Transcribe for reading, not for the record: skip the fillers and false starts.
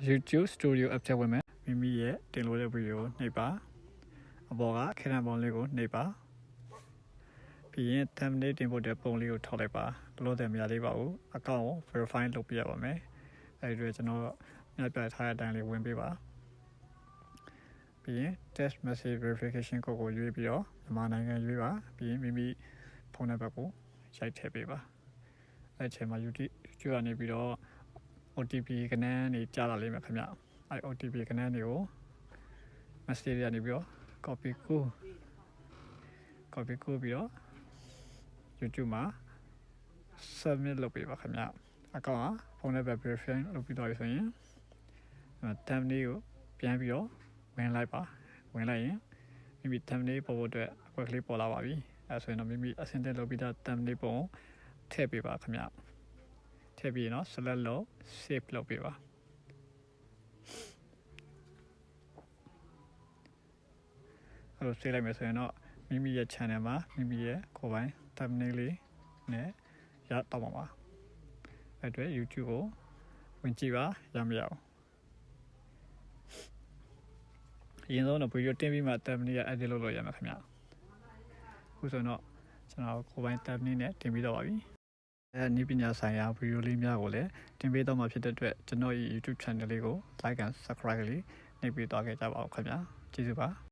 YouTube Studio app ထဲဝင်မယ်မိမိရဲ့တင်လို့တဲ့ဗီဒီယိုနှိပ်ပါအပေါ်ကခေတ်ပုံလေးကိုနှိပ်ပါပြီးရင် thumbnail တင်ဖို့တဲ့ပုံလေးကိုထောက်လိုက်ပါလို့တယ်မရသေးပါဘူးအကောင့်ကို verify လုပ်ပြရပါမယ်အဲဒီတော့ကျွန်တော်ညပြထားတဲ့အတိုင်းလေးဝင်ပေးပါပြီးရင် test message verification code ကိုရွေးပြီးတော့မြန်မာနိုင်ငံရွေးပါပြီးရင်မိမိဖုန်းနံပါတ်ကိုရိုက်ထည့်ပေးပါအဲ့ဒီချိန်မှာ YouTube ကနေပြီးတော့ OTP ကနန်းနေကြားလာလိမ့်မယ်ခင်ဗျအဲ့ OTP ကနန်းတွေကို message ရနေပြီးတော့ copy ပြီးတော့ YouTube မှာ submit လုပ်ပေးပါခင်ဗျအကောင့်ကဖုန်းနံပါတ် verify လုပ်ပြီးတော့ဆိုရင် thumbnail ကိုပြန်ပြီးတော့ဝင်လိုက်ရင်မိမိ thumbnail ပေါ်ဖို့အတွက်အကွက်ကလေးပေါ်လာပါပြီအဲဆိုရင်တော့မိမိအဆင့်တက်လုပ်ပြီးသား thumbnail ပုံထည့်ပေးပါခင်ဗျထည့်ပြီးတော့ select လုပ် save လုပ်ပေးပါအဲ့လို save လိုက်မယ်ဆိုရင်တော့မိမိရဲ့ channel မှာမိမိရဲ့ကိုယ်ပိုင် thumbnail လေးနဲ့ရတော့မှာပါအဲ့အတွက် YouTube ကိုဝင်ကြည့်ပါရမရအောင်အရင်ဆုံးတော့ဗီဒီယိုတင်ပြီးမှ thumbnail က edit လုပ်လို့ရမှာခင်ဗျအခုဆိုတော့ကျွန်တော်ကိုယ်ပိုင် thumbnail နဲ့တင်ပြီးတော့ပါပြီနည်းပညာဆိုင်ရာဗီဒီယိုလေးများကိုလည်းတင်ပေးတော့မှာဖြစ်တဲ့အတွက်ကျွန်တော်ရဲ့ YouTube channel လေးကို like and subscribe လေးနှိပ်ပေးသွားခဲ့ကြပါဦးခင်ဗျာကျေးဇူးပါ